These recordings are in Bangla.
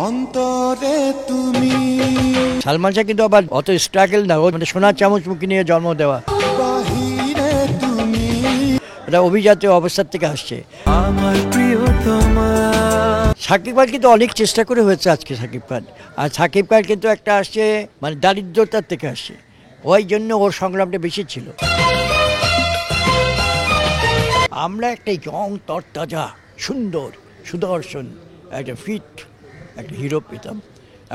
অন্তরে তুমি। সালমান শাহ কিন্তু আবার অত স্ট্রাগল না, মানে সোনার চামচ মুখে নিয়ে জন্ম দেওয়া, বাহিরে তুমি। এটা অভিজাতীয় অবস্থার থেকে আসছে। আমার প্রিয়তমা। সাকিব খান কিন্তু অনেক চেষ্টা করে হয়েছে আজকে সাকিব খান। আর সাকিব খান কিন্তু একটা আসছে মানে দারিদ্রতার থেকে আসছে, ওই জন্য ওর সংগ্রামটা বেশি ছিল। আমরা একটা ইয়ং তরতাজা সুন্দর সুদর্শন একটা ফিট একটা হিরো পেতাম,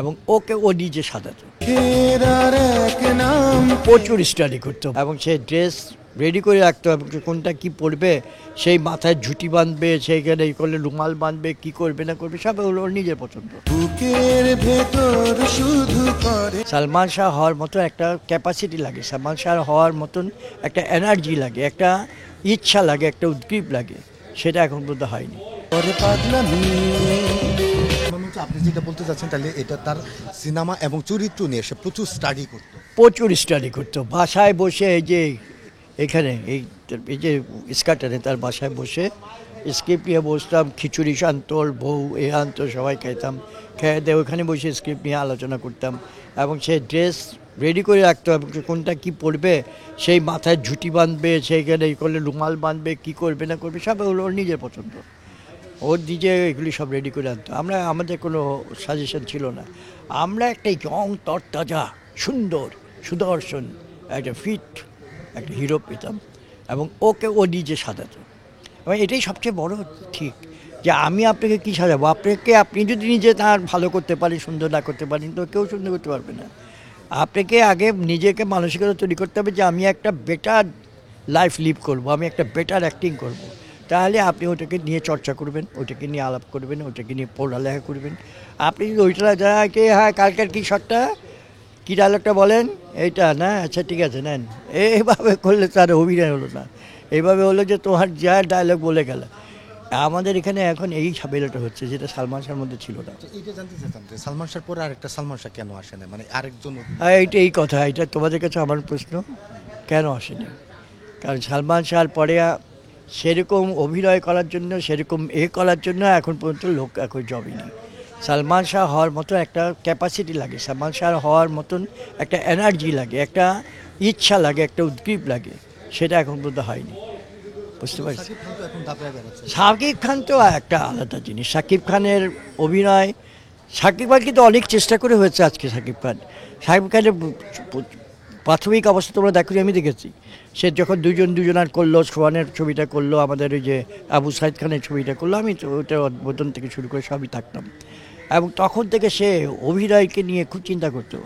এবং ওকে ও নিজে সাজাতো, প্রচুর স্টাডি করতো, এবং সে ড্রেস রেডি করে রাখতো, এবং কোনটা কি পরবে, সেই মাথায় ঝুঁটি বাঁধবে, সেইখানে এই করলে রুমাল বাঁধবে, কি করবে না করবে সব ওর নিজের পছন্দ। সালমান শাহ হওয়ার মতো একটা ক্যাপাসিটি লাগে, সালমান শাহ হওয়ার মতন একটা এনার্জি লাগে, একটা ইচ্ছা লাগে, একটা উদ্গ্রীব লাগে, সেটা এখন পর্যন্ত হয়নি। আপনি যেটা বলতে চাচ্ছেন, তাহলে এটা তার সিনেমা এবং চরিত্র নিয়ে সে প্রচুর স্টাডি করতো। বাসায় বসে এই যে এখানে এই যে স্কাটারে তার বাসায় বসে স্ক্রিপ্ট নিয়ে বসতাম, খিচুড়ি আনতোর বউ এ আনতো, সবাই খাইতাম, খেয়ে দিয়ে ওখানে বসে স্ক্রিপ্ট নিয়ে আলোচনা করতাম, এবং সে ড্রেস রেডি করে রাখতো, এবং কোনটা কি পরবে, সেই মাথায় ঝুঁটি বাঁধবে, সেইখানে এই করলে রুমাল বাঁধবে, কি করবে না করবে সব ওর নিজের পছন্দ, ওর নিজে এগুলি সব রেডি করে আনতো। আমাদের কোনো সাজেশন ছিল না, আমরা একটা ইয়ং তরতাজা সুন্দর সুদর্শন একটা ফিট একটা হিরো পেতাম, এবং ওকে ও নিজে সাজাতো। এবং এটাই সবচেয়ে বড় ঠিক, যে আমি আপনাকে কী সাজাবো, আপনি যদি নিজে তার ভালো করতে পারেন, সুন্দর না করতে পারেন, তো কেউ সুন্দর করতে পারবে না। আপনাকে আগে নিজেকে মানসিকতা তৈরি করতে হবে যে আমি একটা বেটার লাইফ লিভ করব, আমি একটা বেটার অ্যাক্টিং করব। তাহলে আপনি ওটাকে নিয়ে চর্চা করবেন, ওটাকে নিয়ে আলাপ করবেন, ওটাকে নিয়ে পড়ালেখা করবেন। আপনি যদি ওইটা যাকে হ্যাঁ কালকের কী শটটা কী ডায়লগটা বলেন, এইটা না, আচ্ছা ঠিক আছে নেন, এইভাবে করলে তার অভিনয় হলো না। এইভাবে হলো যে তোমার যা ডায়লগ বলে গেল। আমাদের এখানে এখন এই ঝামেলাটা হচ্ছে, যেটা সালমান শাহর মধ্যে ছিল না। এইটা জানতে চাইতাম যে সালমান শাহর পরে আরেকটা সালমান শাহ কেন আসে না, মানে আরেকজন। এইটা এই কথা, এটা তোমাদের কাছে আমার প্রশ্ন, কেন আসেনি? কারণ সালমান শাহর পরে সেরকম অভিনয় করার জন্য, সেরকম করার জন্য এখন পর্যন্ত লোক এখন জবই নেই। সালমান শাহ হওয়ার মতো একটা ক্যাপাসিটি লাগে, সালমান শাহ হওয়ার মতন একটা এনার্জি লাগে, একটা ইচ্ছা লাগে, একটা উদ্গ্রীব লাগে, সেটা এখন পর্যন্ত হয়নি। বুঝতে পারছি। শাকিব খান তো একটা আলাদা জিনিস, শাকিব খানের অভিনয়, শাকিব খান কিন্তু অনেক চেষ্টা করে হয়েছে আজকে শাকিব খানের প্রাথমিক অবস্থা তোমরা দেখো, আমি দেখেছি, সে যখন দুজনার করলো, সোহানের ছবিটা করলো, আমাদের ওই যে আবু সাইদ খানের ছবিটা করলো, আমি তো ওটা উদ্বোধন থেকে শুরু করে সবই থাকতাম, এবং তখন থেকে সে অভিনয়কে নিয়ে খুব চিন্তা করতো।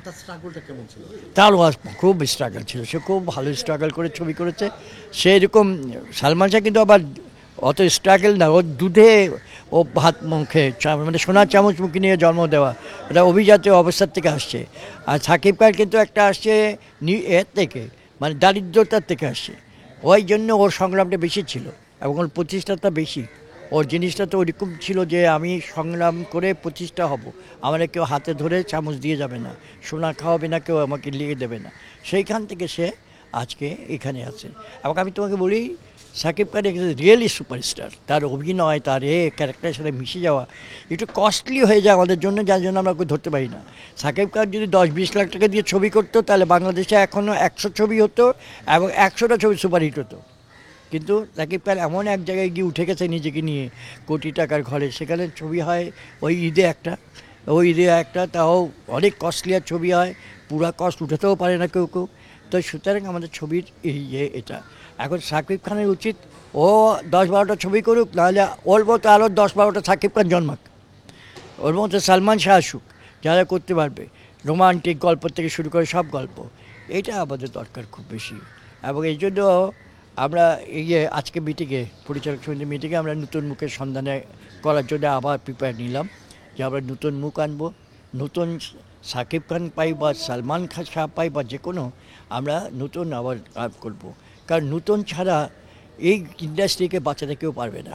তার খুব স্ট্রাগল ছিল, সে খুব ভালো স্ট্রাগল করে ছবি করেছে। সেরকম সালমান শাহ কিন্তু আবার অত স্ট্রাগল না, ওর দুধে ও ভাত মুখে মানে সোনার চামচ মুখে নিয়ে জন্ম দেওয়া, এটা অভিজাতীয় অবস্থার থেকে আসছে। আর সাকিব খান কিন্তু একটা আসছে এর থেকে মানে দারিদ্রতার থেকে আসছে, ওই জন্য ওর সংগ্রামটা বেশি ছিল, এবং ওর প্রতিষ্ঠাটা বেশি। ওর জিনিসটা তো ওরকম ছিল যে আমি সংগ্রাম করে প্রতিষ্ঠা হব, আমার কেউ হাতে ধরে চামচ দিয়ে যাবে না, সোনা খাওয়াবে না, কেউ আমাকে লিয়ে দেবে না। সেইখান থেকে সে আজকে এখানে আছে। এবং আমি তোমাকে বলি, সাকিব খান রিয়েলি সুপারস্টার, তার অভিনয়, তার ক্যারেক্টারের সাথে মিশে যাওয়া একটু কস্টলি হয়ে যায় আমাদের জন্য, যার জন্য আমরা ধরতে পারি না। সাকিব খান যদি 10-20 লাখ টাকা দিয়ে ছবি করতো, তাহলে বাংলাদেশে এখনও 100 ছবি হতো, এবং 100টা ছবি সুপারহিট হতো। কিন্তু সাকিব খান এমন এক জায়গায় গিয়ে উঠে গেছে নিজেকে নিয়ে, কোটি টাকার ঘরে, সেখানে ছবি হয় ওই ঈদে একটা, তাও অনেক কস্টলিয়ার ছবি হয়, পুরা কস্ট উঠাতেও পারে না কেউ। তো সুতরাং আমাদের ছবির এটা এখন সাকিব খানের উচিত, ও 10-12টা ছবি করুক, নাহলে ওর মতো আরও 10-12টা সাকিব খান জন্মাক, ওর মতো সালমান শাহ আসুক, যারা করতে পারবে রোমান্টিক গল্প থেকে শুরু করে সব গল্প, এটা আমাদের দরকার খুব বেশি। এবং এই জন্য আমরা আজকে মিটিংয়ে, পরিচালক সমিতির মিটিংয়ে আমরা নতুন মুখের সন্ধানে করার জন্য আবার প্রিপেয়ার নিলাম, যে আমরা নতুন মুখ আনবো, নতুন সাকিব খান পাই বা সালমান খান শাহ পাই বা যে কোনো, আমরা নতুন আবার করব। কারণ নতুন ছাড়া এই ইন্ডাস্ট্রিকে বাঁচাতে কেউ পারবে না।